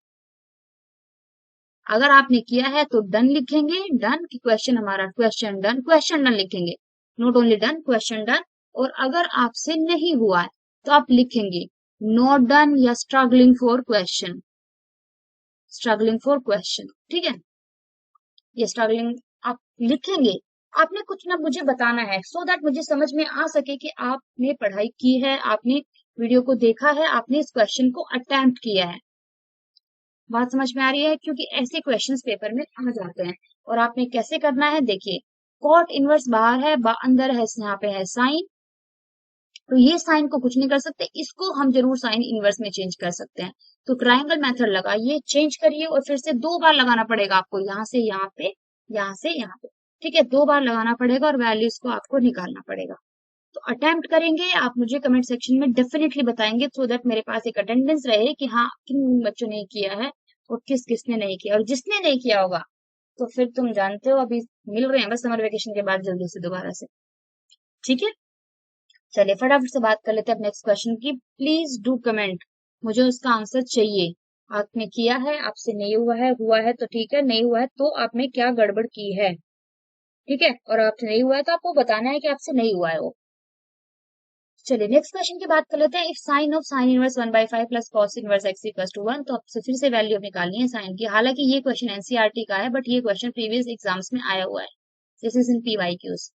अगर आपने किया है तो डन लिखेंगे, डन की क्वेश्चन हमारा क्वेश्चन डन लिखेंगे, not only done, question done. और अगर आपसे नहीं हुआ है तो आप लिखेंगे नॉट डन या struggling for question, struggling for question, ठीक है, ये स्ट्रगलिंग आप लिखेंगे। आपने कुछ ना मुझे बताना है सो दैट मुझे समझ में आ सके कि आपने पढ़ाई की है, आपने वीडियो को देखा है, आपने इस क्वेश्चन को अटेम्प्ट किया है। बात समझ में आ रही है? क्योंकि ऐसे क्वेश्चंस पेपर में आ जाते हैं। और आपने कैसे करना है, देखिए कॉट इनवर्स बाहर है, अंदर है, यहाँ पे है साइन, तो ये साइन को कुछ नहीं कर सकते, इसको हम जरूर साइन इनवर्स में चेंज कर सकते हैं। तो ट्राइंगल मेथड लगाइए, चेंज करिए, और फिर से 2 बार लगाना पड़ेगा आपको, यहाँ से यहाँ पे, यहाँ से यहाँ पे, ठीक है, 2 बार लगाना पड़ेगा और वैल्यूज को आपको निकालना पड़ेगा। तो अटेम्प्ट करेंगे, आप मुझे कमेंट सेक्शन में डेफिनेटली बताएंगे सो दैट मेरे पास एक अटेंडेंस रहे कि हाँ किन बच्चों ने किया है और किस किसने नहीं किया। और जिसने नहीं किया होगा तो फिर तुम जानते हो अभी मिल रहे हैं बस समर वेकेशन के बाद जल्दी से दोबारा से, ठीक है। चलिए फटाफट से बात कर लेते हैं नेक्स्ट क्वेश्चन की। प्लीज डू कमेंट, मुझे उसका आंसर चाहिए। आपने किया है, आपसे नहीं हुआ है तो ठीक है, नहीं हुआ है तो आपने क्या गड़बड़ की है, ठीक है, और आपसे नहीं हुआ है तो आपको बताना है कि आपसे नहीं हुआ है वो। चलिए नेक्स्ट क्वेश्चन की बात कर लेते हैं। If sine of sine inverse 1/5 plus cos inverse x equals to 1, तो आपसे फिर से वैल्यू निकालनी है साइन की। हालांकि ये क्वेश्चन एनसीईआरटी का है बट ये क्वेश्चन प्रीवियस एग्जाम्स में आया हुआ है, दिस इज इन पीवाईक्यूज।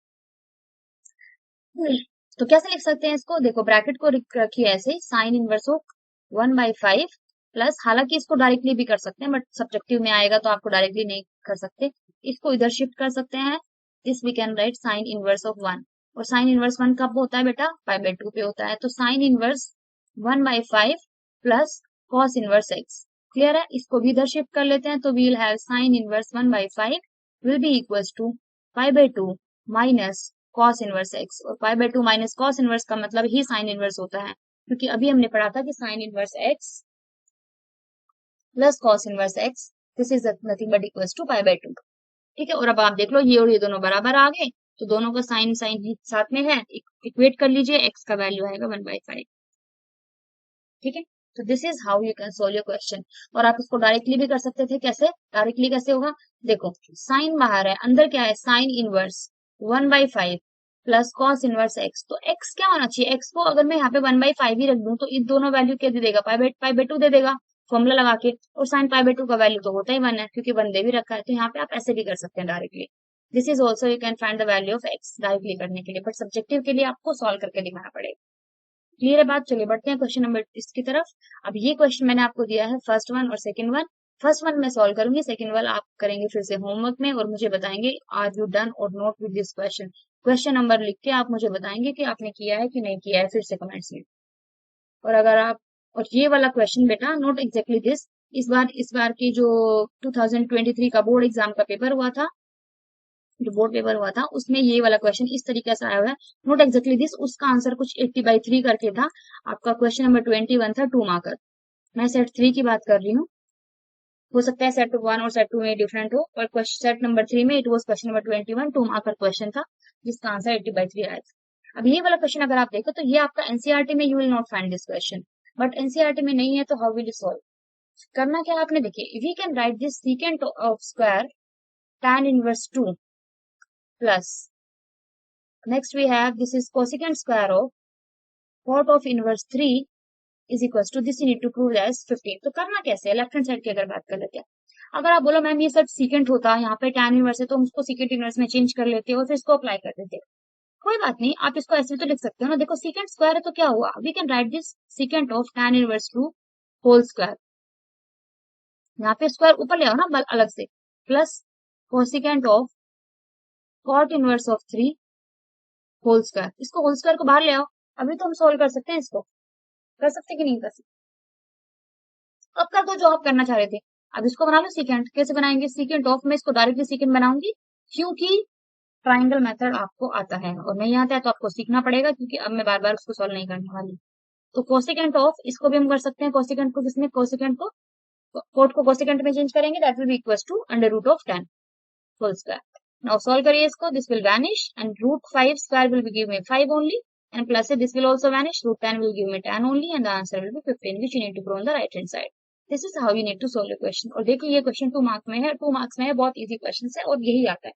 तो कैसे लिख सकते हैं इसको, देखो ब्रैकेट को रखिए ऐसे, साइन इनवर्स ऑफ 1/5 प्लस, हालांकि इसको डायरेक्टली भी कर सकते हैं बट सब्जेक्टिव में आएगा तो आपको डायरेक्टली नहीं कर सकते, इसको इधर शिफ्ट कर सकते हैं। This we can write sine inverse of 1, और साइन इनवर्स 1 कब होता है बेटा, 5/2 पे होता है। तो sine inverse 1/5 plus cos inverse x, clear है, इसको भी इधर शिफ्ट कर लेते हैं। तो we'll have sine inverse 1/5 will be equals to 5/2 minus cos inverse x, और 5/2 माइनस कॉस इनवर्स का मतलब ही साइन इनवर्स होता है, क्योंकि अभी हमने पढ़ा था कि sine inverse x plus cos inverse x this is nothing but equals to 5/2, ठीक है। और अब आप देख लो ये और ये दोनों बराबर आ गए, तो दोनों का साइन साइन साथ में है, इक्वेट कर लीजिए, एक्स का वैल्यू आएगा 1/5, ठीक है। तो this is how you can solve your question. और आप इसको डायरेक्टली भी कर सकते थे। कैसे डायरेक्टली कैसे होगा, देखो साइन बाहर है, अंदर क्या है, sign inverse 1/5 plus cos inverse x. तो एक्स क्या होना चाहिए, एक्स को अगर मैं यहाँ पे 1/5 ही रख दूं तो इन दोनों वैल्यू क्या दे देगा, पाई बाई 2 दे देगा फॉर्मूला लगा के। और साइन पाई बाई 2 का वैल्यू तो होता ही 1 है क्योंकि 1 दे भी रखा है। तो यहाँ पे आप ऐसे भी कर सकते हैं directly. This is also you can find the value of x directly करने के लिए, बट सब्जेक्टिव के लिए आपको सॉल्व करके दिखाना पड़ेगा। क्लियर है बात, चलिए बढ़ते हैं क्वेश्चन नंबर इसकी तरफ। अब ये क्वेश्चन मैंने आपको दिया है फर्स्ट वन और सेकंड वन। फर्स्ट वन मैं सॉल्व करूंगी, सेकंड वन आप करेंगे फिर से होमवर्क में और मुझे बताएंगे आर यू डन और not with this question. Question number लिख के आप मुझे बताएंगे कि आपने किया है कि नहीं किया है, फिर से कमेंट्स में। और अगर आप, और ये वाला क्वेश्चन बेटा नॉट एग्जैक्टली दिस, इस बार की जो 2023 का बोर्ड एग्जाम का पेपर हुआ था, जो बोर्ड पेपर हुआ था उसमें ये वाला क्वेश्चन इस तरीके से आया हुआ है, नॉट एक्जेक्टली दिस। उसका आंसर कुछ 80/3 करके था। आपका क्वेश्चन नंबर 21 था 2 मार्कर। मैं सेट 3 की बात कर रही हूँ, हो सकता है सेट 1 और सेट 2 में डिफरेंट हो, और क्वेश्चन सेट नंबर 3 में it was question number 21 2 marker question था जिसका आंसर 80/3 आया था। अब ये वाला क्वेश्चन अगर आप देखो तो ये आपका एनसीईआरटी में you will not find this question, but NCERT में नहीं है तो हाउ विल यू सॉल्व। करना क्या है आपने, देखिए we can write this secant of square tan inverse 2 plus next we have this is cosecant square of cot of inverse 3 is equals to this you need to prove as 15। तो करना कैसे है, left hand side की अगर बात कर लेते हैं, अगर आप बोलो मैम ये सब सीकेंट होता है, यहाँ पे tan इनवर्स है तो हम उसको सीकेंट इनवर्स में चेंज कर लेते हैं और फिर इसको अप्लाई कर देते हैं। कोई बात नहीं, आप इसको ऐसे भी तो लिख सकते हो ना। देखो सीकेंट स्क्वायर है तो क्या हुआ, we can write this secant of tan inverse 2 whole square, यहाँ पे स्क्वायर ऊपर ले आओ ना अलग से, plus cosecant of cot inverse of 3 whole square. इसको होल स्क्वायर को बाहर ले आओ, अभी तो हम सोल्व कर सकते हैं इसको, कर सकते कि नहीं कर सकते, अब कर दो जो आप करना चाह रहे थे। अब इसको बना लो सीकेंट, कैसे बनाएंगे, सीकेंट ऑफ में इसको डायरेक्टली सीकेंट बनाऊंगी क्योंकि ट्राइंगल मेथड आपको आता है, और नहीं आता है तो आपको सीखना पड़ेगा क्योंकि अब मैं बार बार उसको सॉल्व नहीं करने वाली। तो कोसिकेंट ऑफ, इसको भी हम कर सकते हैं कोसिकेंट को, किसमें, कोसिकेंट को, कोट को कोसिकेंट में चेंज करेंगे, that will be equals to under root of 10 whole square. Now solve करिए इसको, this will vanish and root 5 square will be give me 5 only, and plus this will also vanish, root 10 will give me 10 only, and the answer will be 15, which you need to prove on the right hand side. This is how you need to solve the question। और देखिए ये question 2 marks में है, 2 marks में है, बहुत easy question है और यही आता है।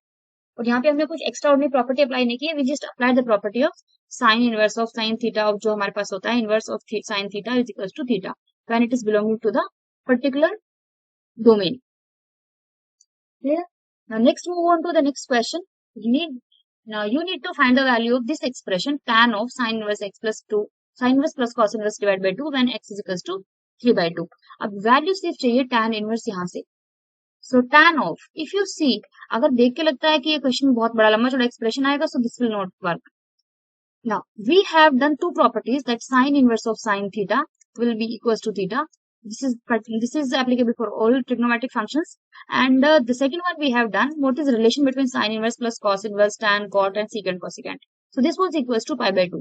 और यहाँ पे हमने कुछ एक्स्ट्रा ऑर्डिनरी प्रॉपर्टी अप्लाई नहीं की है, we just apply the property of sine inverse of sine theta, of जो हमारे पास होता है inverse of sine theta is equal to theta when it is belonging to the particular domain. Clear? Now next move on to the next question. Now you need to find the value of this expression tan of sin inverse x plus 2, sin inverse plus cos inverse divided by 2 when x is equals to 3/2। अब value सिर्फ चाहिए tan inverse यहाँ से। So tan of, if you see, अगर देख के लगता है कि ये क्वेश्चन बहुत बड़ा लंबा चौड़ा एक्सप्रेशन आएगा, so this will not work। Now we have done two properties, that sin inverse of sin theta will be equals to theta. This is applicable for all trigonometric functions, and the second one we have done, what is the relation between sin inverse plus cos inverse, tan, cot and secant cosecant. So this was equals to pi/2।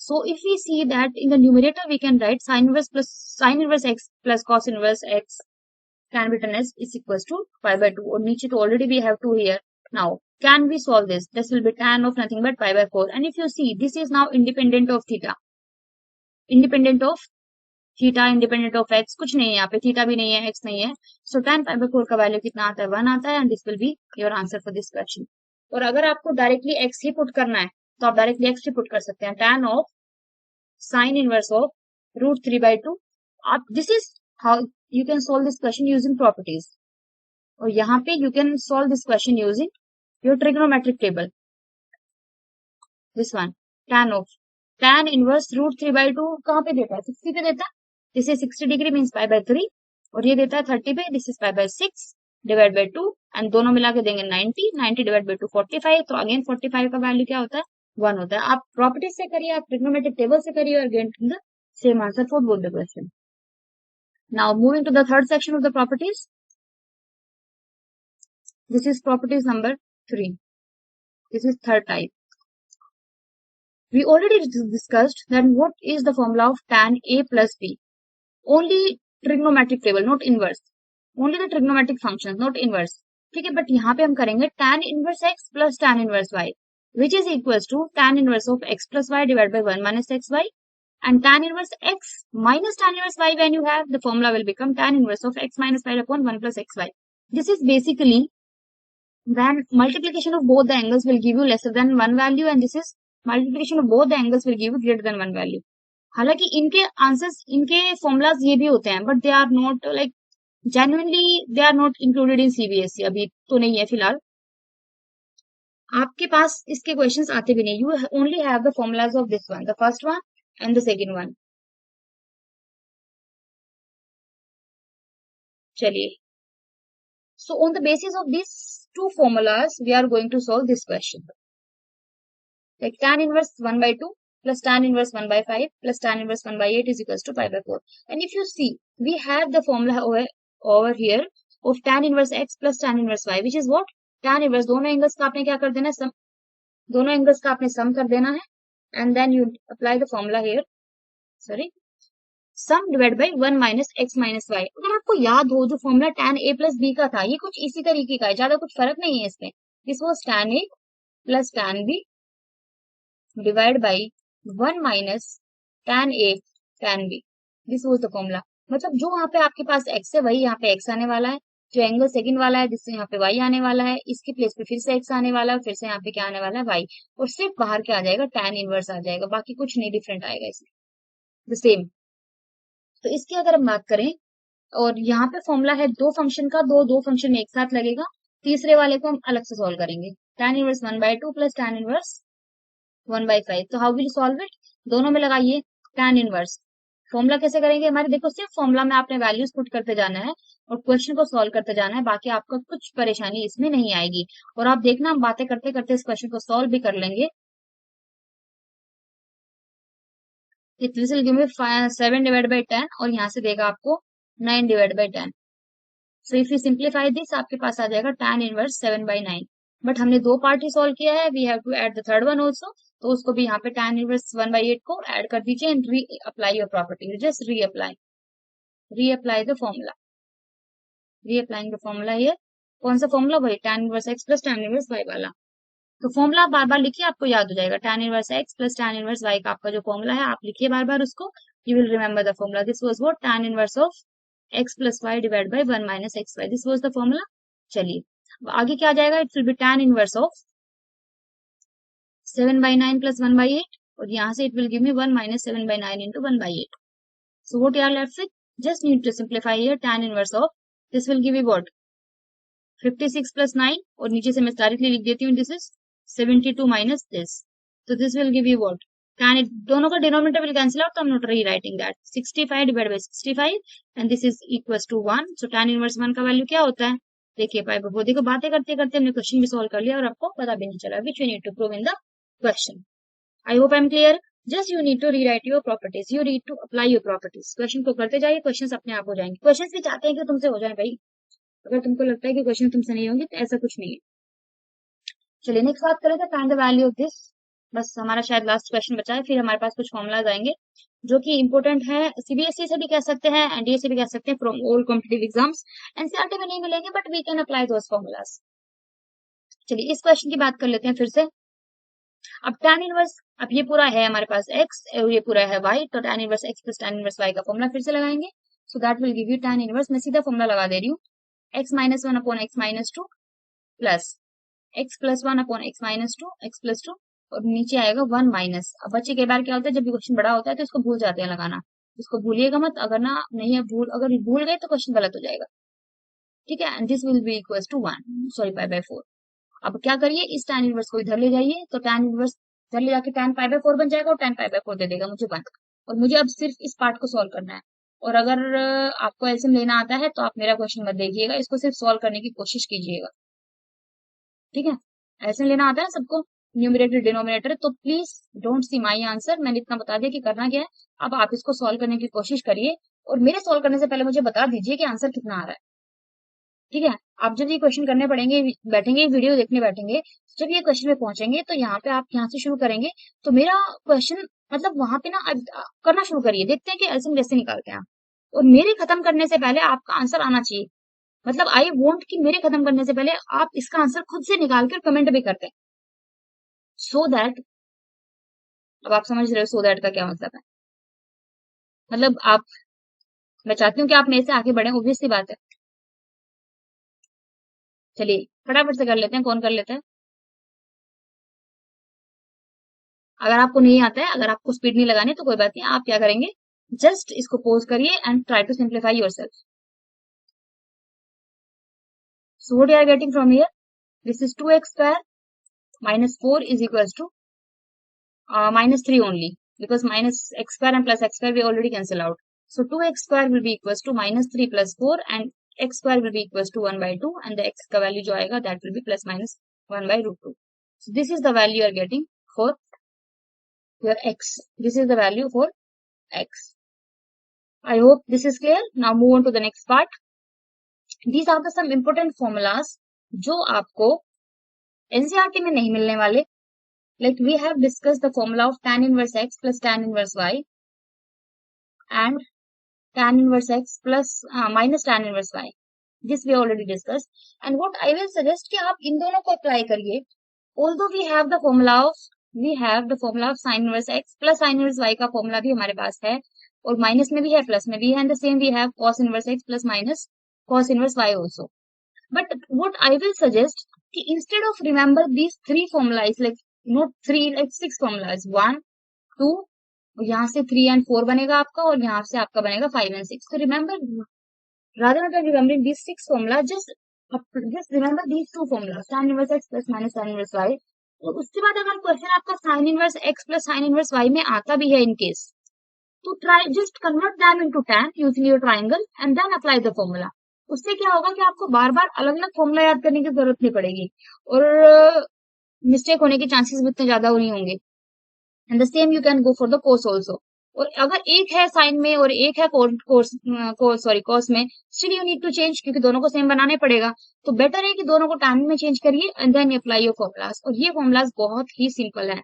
So if we see that in the numerator we can write sin inverse x plus cos inverse x can be written as is equals to pi/2, और नीचे तो already we have 2 here। Now can we solve this, this will be tan of nothing but pi/4, and if you see this is now independent of theta, independent of theta, independent of x, कुछ नहीं है यहाँ पे, theta भी नहीं है, x नहीं है। सो tan pi/4 का वैल्यू कितना आता है, 1 आता है, and this will be your answer for this question. और अगर आपको डायरेक्टली एक्स ही पुट करना है तो आप डायरेक्टली एक्स ही पुट कर सकते हैं, tan of sine inverse of root 3/2। आप, this is how you can solve this question using properties, और यहाँ पे you can solve this question using your trigonometric table. This one tan inverse root 3/2 कहाँ पे देता है, 60 पे देता है, this is 60 degree means pi/3, और ये देता है 30 पे, this is pi/6 divide by 2, and दोनों मिला के देंगे 90 डिवाइड बाय 2 45। तो अगेन 45 का वैल्यू क्या होता है, 1 होता है। आप प्रॉपर्टीज से करिए, आप ट्रिग्नोमेट्रिक टेबल से करिए, और get the same answer for both the question. Now moving to the third section of the properties, this is properties number 3, this is third type. We already discussed that what is the formula of tan a plus b, only trigonometric table, not inverse, only the trigonometric functions, not inverse, ठीक है। But यहाँ पे हम करेंगे tan inverse x plus tan inverse y, which is equals to tan inverse of x plus y divided by 1 minus xy, and tan inverse x minus tan inverse y, when you have, the formula will become tan inverse of x minus y upon 1 plus xy. This is basically when multiplication of both the angles will give you lesser than one value, and this is multiplication of both the angles will give you greater than one value. हालांकि इनके answers, इनके formulas ये भी होते हैं, but they are not like genuinely they are not included in CBSE, अभी तो नहीं है फिलहाल. आपके पास इसके क्वेश्चंस आते भी नहीं. You only have the formulas of this one, the first one and the second one. चलिए, so on the basis of these two formulas we are going to solve this question. Like tan inverse 1 by 2 plus tan inverse 1 by 5 plus tan inverse 1 by 8 is equals to pi by 4. And if you see, we have the formula over here of tan inverse x plus tan inverse y, which is what? Tan inverse, दोनों angles का आपने क्या कर देना है, सम, दोनों angles का आपने सम कर देना है, and then you apply the formula here, sorry, sum divide by 1 minus x minus y. अगर आपको याद हो, जो formula tan a plus b का था, ये कुछ इसी तरीके का है, ज्यादा कुछ फर्क नहीं है इसमें. This was tan a plus tan b divide by 1 minus tan a tan b. This was the formula. मतलब जो वहां पे आपके पास x है, वही यहाँ पे x आने वाला है. जो एंगल सेकंड वाला है, जिससे यहाँ पे y आने वाला है, इसके प्लेस पे फिर से x आने वाला है, फिर से यहाँ पे क्या आने वाला है, y. और सिर्फ बाहर क्या आ जाएगा, tan इनवर्स आ जाएगा. बाकी कुछ नहीं डिफरेंट आएगा इसमें, द सेम. तो इसकी अगर हम बात करें, और यहाँ पे फॉर्मूला है दो फंक्शन का, दो फंक्शन एक साथ लगेगा. तीसरे वाले को हम अलग से सॉल्व करेंगे. tan inverse 1 by 2 plus tan inverse 1 by 5. तो हाउ विल सॉल्व इट? दोनों में लगाइए tan इनवर्स. फॉर्मूला कैसे करेंगे हमारे, देखो सिर्फ फॉर्मूला में आपने वैल्यूज पुट करते जाना है और क्वेश्चन को सॉल्व करते जाना है. बाकी आपका कुछ परेशानी इसमें नहीं आएगी. और आप देखना, हम बातें करते करते इस क्वेश्चन को सॉल्व भी कर लेंगे. It will give me 7 divided by 10 और यहाँ से देगा आपको 9 divided by 10. So if you simplify this, आपके पास आ जाएगा tan inverse 7 by 9. बट हमने दो पार्ट ही सॉल्व किया है, we have to add the third one also. तो उसको भी यहाँ पे tan inverse 1 by 8 को ऐड कर दीजिए and reapply your property. Just reapply the formula. Reapplying the formula here. कौन सा फॉर्मूला? वही tan inverse x plus tan inverse y वाला. तो फॉर्मूला बार बार लिखिए, आपको याद हो जाएगा. tan inverse x plus tan inverse y का आपका जो फॉर्मूला है, आप लिखिए बार बार उसको. You will remember the formula. This was what? tan inverse of x plus y divide by 1 minus x y. This was the formula. चलिए, आगे क्या आ जाएगा? It will be tan inverse of 7 by 9 plus 1 by 8, और यहाँ से it will give me 1 minus 7 by 9 into 1 by 8. So what you are left with? Just need to simplify here. tan inverse of this will give you what? 56 plus 9, और नीचे से मैं directly लिख देती हूँ. This is 72 minus this. So this will give you what? Tan it, दोनों का denominator will cancel out, so I'm not rewriting that. 65 divided by 65 and this is equals to 1. So tan inverse 1 का value क्या होता है? देखिए पाई बबो, देखो बातें करते करते हमने क्वेश्चन भी सॉल्व कर लिया और आपको पता भी नहीं चला, which you need to prove in the question. I hope I'm clear. Just you need to rewrite your properties. You need to apply your properties. Question को करते जाइए, क्वेश्चन अपने आप हो जाएंगे. क्वेश्चन भी चाहते हैं कि तुमसे हो जाए भाई. अगर तुमको लगता है कि क्वेश्चन तुमसे नहीं होंगे, तो ऐसा कुछ नहीं है. चलिए नेक्स्ट बात करें तो find the value of this. बस हमारा शायद लास्ट क्वेश्चन बचा है, फिर हमारे पास कुछ फॉर्मुलाज आएंगे जो कि इंपॉर्टेंट है. सीबीएसई से भी कह सकते हैं, एनडीए से भी कह सकते हैं, from all competitive exams. NCERT में नहीं मिलेंगे, but we can apply those formulas. चलिए इस क्वेश्चन की बात कर लेते हैं फिर से. अब tan इनवर्स, अब ये पूरा है हमारे पास x और ये पूरा है y, तो tan inverse x plus tan inverse y का फॉर्मुला फिर से लगाएंगे. So that will give you tan inverse. मैं सीधा फॉर्मुला लगा दे रही हूँ. x minus 1 upon x minus 2 plus x plus 1 upon x minus 2 x plus 2, और नीचे आएगा 1 माइनस. अब बच्चे कई बार क्या होता है, जब भी क्वेश्चन बड़ा होता है तो इसको भूल जाते हैं लगाना. इसको भूलिएगा मत. अगर ना नहीं है भूल, अगर भूल गए तो क्वेश्चन गलत हो जाएगा. ठीक है. And this will be equals to 1, sorry pi by 4. अब क्या करिए, इस tan इनवर्स को इधर ले जाइए, तो tan इनवर्स इधर ले जाके tan पाई बाय 4 बन जाएगा और tan पाई बाय 4 दे देगा मुझे 1. और मुझे अब सिर्फ इस पार्ट को सॉल्व करना है. और अगर आपको एलसीएम लेना आता है तो आप मेरा क्वेश्चन मत देखिएगा, इसको सिर्फ सॉल्व करने की कोशिश कीजिएगा. ठीक है. एलसीएम लेना आता है सबको, न्यूमरेटर डिनोमिनेटर, तो please don't see my answer. मैंने इतना बता दिया कि करना क्या है. अब आप इसको सॉल्व करने की कोशिश करिए और मेरे सॉल्व करने से पहले मुझे बता दीजिए कि आंसर कितना आ रहा है. ठीक है. आप जब ये क्वेश्चन करने पड़ेंगे, बैठेंगे वीडियो देखने बैठेंगे, जब ये क्वेश्चन में पहुंचेंगे तो यहाँ पे आप यहाँ से शुरू करेंगे, तो मेरा क्वेश्चन मतलब वहां पे ना करना शुरू करिए. देखते हैं कि एलसीएम कैसे निकालते हैं आप. और मेरे खत्म करने से पहले आपका आंसर आना चाहिए. मतलब आई वॉन्ट कि मेरे खत्म करने से पहले आप इसका आंसर खुद से निकाल कर कमेंट भी करते हैं. सो दैट, अब आप समझ रहे हो सो दैट का क्या मतलब है. मतलब आप, मैं चाहती हूँ कि आप मेरे से आगे बढ़े, ऑब्वियस सी बात है। चलिए फटाफट से कर लेते हैं, कौन कर लेता है? अगर आपको नहीं आता है, अगर आपको स्पीड नहीं लगानी तो कोई बात नहीं, आप क्या करेंगे, जस्ट इसको पोज करिए and try to simplify yourself. So what you are getting from here? This is 2x square minus 4 is equals to minus 3 only, because minus x square and plus x square we already cancel out. So 2x square will be equals to minus 3 plus 4 and x square will be equals to 1 by 2 and the x का value जो आएगा that will be plus minus 1 by root 2. So this is the value you are getting for your x. This is the value for x. I hope this is clear. Now move on to the next part. These are the some important formulas जो आपको NCERT में नहीं मिलने वाले. Like we have discussed the formula of tan inverse x plus tan inverse y and tan inverse x plus minus tan inverse y. This we already discussed. And what I will suggest कि आप इन दोनों को apply करिए. Although we have the formula of sin inverse x plus sin inverse y का formula भी हमारे पास है और माइनस में भी है प्लस में भी है, and the same we have cos inverse x plus minus cos inverse y also. But what I will suggest कि instead of remember these three formulas, like not three, like six formulas, 1, 2, यहाँ से 3 and 4 बनेगा आपका और यहाँ से आपका बनेगा 5 and 6. So remember, rather than remembering these six formulas, just remember these two formulas, tan inverse x plus minus tan inverse y. और उसके बाद अगर क्वेश्चन आपका sin inverse x plus sin inverse y में आता भी है in case, तो try just convert them into tan using your triangle and then apply the formula. उससे क्या होगा कि आपको बार बार अलग अलग फॉर्मूला याद करने की जरूरत नहीं पड़ेगी और मिस्टेक होने के चांसेस भी इतने ज्यादा नहीं होंगे. And the same you can go for the cos also. और अगर एक है साइन में और एक है कॉस में, still you need to change, क्योंकि दोनों को सेम बनाने पड़ेगा. तो बेटर है कि दोनों को टैन में चेंज करिए and then apply your formulas. और ये फॉर्मुलाज बहुत ही सिंपल है,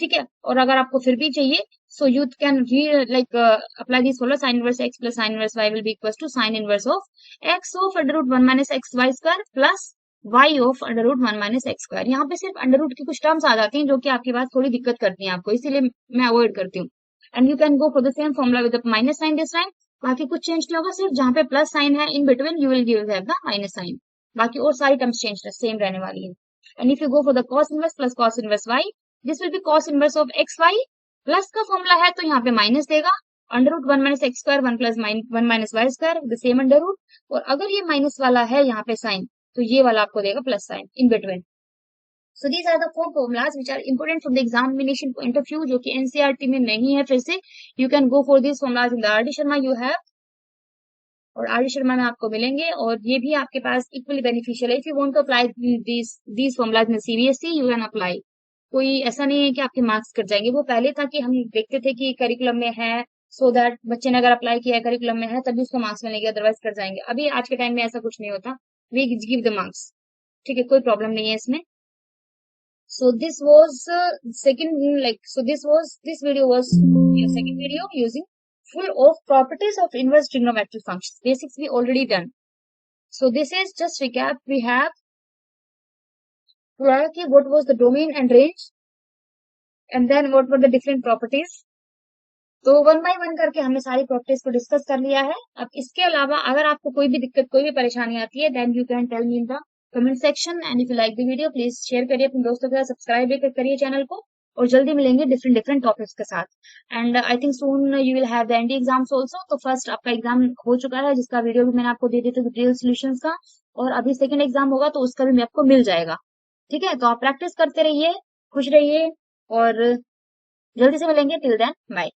ठीक है. और अगर आपको फिर भी चाहिए, so you can like apply this formula, sin inverse x plus sin inverse y will be equals to sin inverse of x of under root 1 minus x y square plus y of under root 1 minus x square. यहाँ पे सिर्फ under root की कुछ terms आ जाती हैं जो कि आपके पास थोड़ी दिक्कत करती हैं आपको, इसीलिए मैं अवॉइड करती हूँ. And you can go for the same formula with minus sign this time. बाकी कुछ चेंज नहीं होगा, सिर्फ जहाँ पे प्लस साइन है in between you will have the minus sign. बाकी और सारी टर्म्स चेंज सेम रहने वाली है. And if you go for the cos inverse plus cos inverse y, this will be cos inverse of x y. Plus का formula है तो यहाँ पे माइनस देगा, under root 1 minus x square 1 plus 1 minus y square the same under root. और अगर ये minus वाला है यहाँ पे साइन, तो ये वाला आपको देगा plus sign in between. So these are the four formulas which are important from the examination point of view, जो कि एनसीईआरटी में नहीं है. फिर से you can go for this formulas in the R D Sharma you have, और R D Sharma में आपको मिलेंगे और ये भी आपके पास इक्वली बेनिफिशियल है. If you want to apply these formulas in CBSE you can apply. कोई ऐसा नहीं है कि आपके मार्क्स कट जाएंगे. वो पहले था कि हम देखते थे कि करिकुलम में है, सो दैट बच्चे ने अगर अप्लाई किया है करिकुलम में है तभी उसको मार्क्स मिलेंगे, अदरवाइज कट जाएंगे. अभी आज के टाइम में ऐसा कुछ नहीं होता, वी गिव द मार्क्स, ठीक है, कोई प्रॉब्लम नहीं है इसमें. So this was this video was your second video using full of properties of inverse trigonometric functions. Basics we already done. So this is just recap. We have what was the domain and range, and then what were the different properties. तो 1 by 1 करके हमने सारी properties को discuss कर लिया है. अब इसके अलावा अगर आपको कोई भी दिक्कत, कोई भी परेशानी आती है, then you can tell me in the comment section. And if you like the video please share करिए अपने दोस्तों के साथ, सब्सक्राइब भी करिए चैनल को. और जल्दी मिलेंगे डिफरेंट टॉपिक्स के साथ. And I think soon you will have the end exams also. तो फर्स्ट आपका एग्जाम हो चुका है जिसका वीडियो भी मैंने आपको दे दिया था रियल सोल्यूशंस का, और अभी सेकंड एग्जाम होगा तो उसका भी आपको मिल जाएगा, ठीक है. तो आप प्रैक्टिस करते रहिए, खुश रहिए और जल्दी से मिलेंगे. Till then bye.